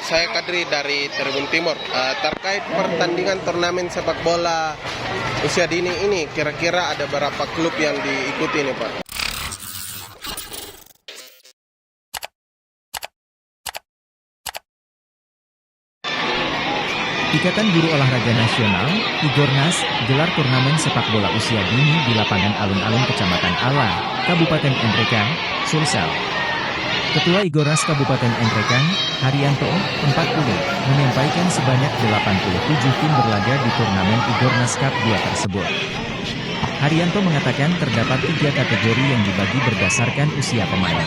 saya Kadri dari Tribun Timur. Terkait pertandingan turnamen sepak bola usia dini ini, kira-kira ada berapa klub yang diikuti nih Pak? Ikatan Guru Olahraga Nasional, Igornas, gelar turnamen sepak bola usia dini di lapangan Alun-Alun Kecamatan Ala, Kabupaten Nrekang, Sulsel. Ketua Igornas Kabupaten Nrekang, Haryanto, 40, menyampaikan sebanyak 87 tim berlaga di turnamen Igornas Cup 2 tersebut. Haryanto mengatakan terdapat 3 kategori yang dibagi berdasarkan usia pemain.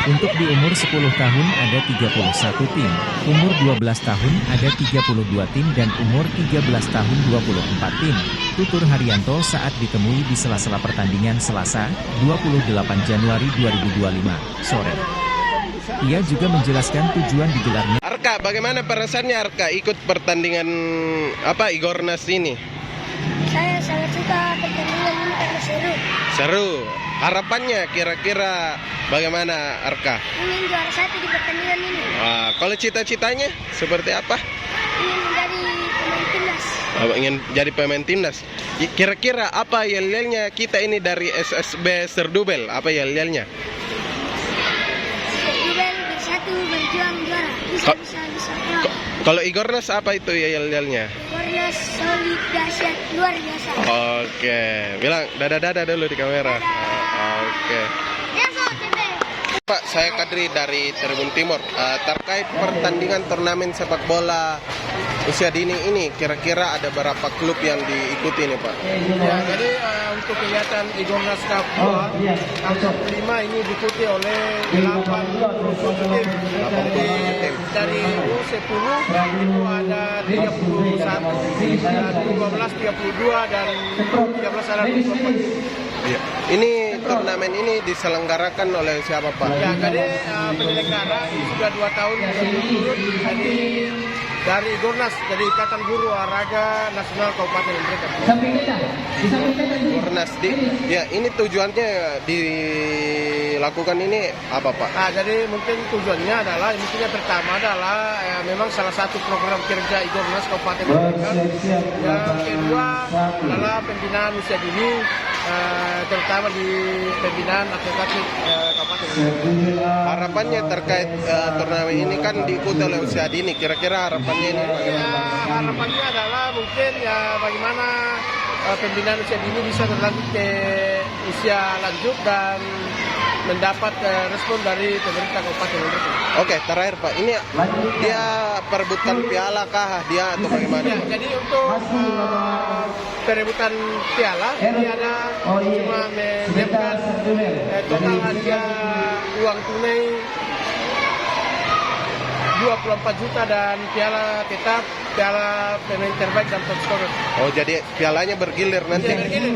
Untuk di umur 10 tahun ada 31 tim, umur 12 tahun ada 32 tim dan umur 13 tahun 24 tim, tutur Haryanto saat ditemui di sela-sela pertandingan Selasa, 28 Januari 2025, sore. Ia juga menjelaskan tujuan digelarnya. Arka, bagaimana perasaannya Arka ikut pertandingan Igornas ini? Saya sangat suka pertandingan ini karena seru. Seru. Harapannya kira-kira bagaimana Arka? Ingin juara 1 di pertandingan ini. Kalau cita-citanya seperti apa? Ingin menjadi pemain timnas. Ingin jadi pemain timnas. Kira-kira apa yel-yelnya kita ini dari SSB Serdubel? Apa yel-yelnya? Serdubel bersatu berjuang juara. Bisa. Kalau Igornas apa itu yel-yelnya? Igornas solid dahsyat luar biasa. Oke, bilang dadah-dadah dulu di kamera. Oke. Pak, saya Kadri dari Tribun Timur. Terkait pertandingan turnamen sepak bola usia dini ini, kira-kira ada berapa klub yang diikuti nih Pak? Ya, jadi untuk kegiatan Igornas Cup 2, angka 5 ini diikuti oleh 87 tim. Dari U10 itu ada 31, dan U12 32 dan U13 ada 24. Ya. Ini turnamen ini diselenggarakan oleh siapa Pak? Ya, jadi penyelenggara ini sudah 2 tahun berturut-turut dari Igornas, jadi Ikatan Guru Olahraga Nasional Kabupaten Nrekang. Igornas ya, ini tujuannya dilakukan ini apa Pak? Jadi mungkin tujuannya adalah, pertama adalah memang salah satu program kerja Igornas Kabupaten Nrekang. Yang kedua adalah pembinaan usia dini, terutama di pembinaan atletik Kabupaten Nrekang. Harapannya terkait turnamen ini kan diikuti oleh usia dini, kira-kira harapannya ini bagaimana? Harapannya adalah mungkin bagaimana pembinaan usia dini bisa berlanjut ke usia lanjut dan mendapat respon dari pemerintah Kabupaten Nrekang. Oke, terakhir Pak, ini dia perebutan piala kah dia atau bagaimana? Ya, jadi untuk perebutan piala ini ada cuma menyiapkan total hadiah uang tunai 24 juta dan piala tetap, piala pemain terbaik dan top scorer. Oh, jadi pialanya bergilir nanti? Jadi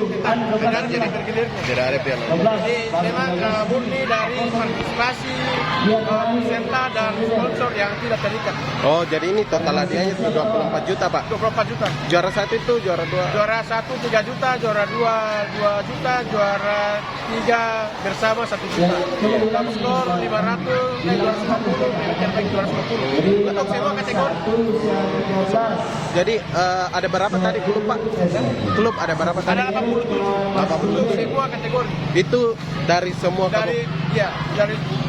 bergilir. Tidak ada piala. Jadi memang murni dari partisipasi peserta dan sponsor yang tidak terikat. Oh, jadi ini total hadiahnya 24 juta Pak? 24 juta. Juara 1 itu, juara 2? Juara 1 3 juta, juara 2 2 juta, juara 3 bersama 1 juta. Top skor 500, juara 10, pemain terbaik juara 10. Untuk semua kategori. Jadi ada berapa tadi klub Pak? Klub ada berapa tadi? Ada 87. Untuk semua kategori. Itu dari semua Dari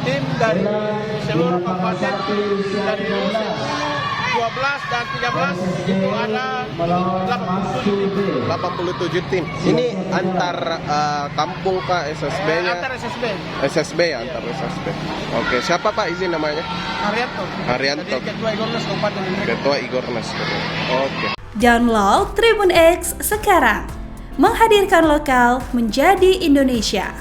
tim dari seluruh kabupaten, dari 12 dan 13 itu ada 87 tim. Ini antar kampung Pak, SSB-nya? Antar SSB. SSB ya, antar SSB. Oke, siapa Pak izin namanya? Haryanto. Jadi Ketua Igornas Kabupaten Nrekang. Ketua Igornas. Oke. Download Tribun X sekarang. Menghadirkan lokal menjadi Indonesia.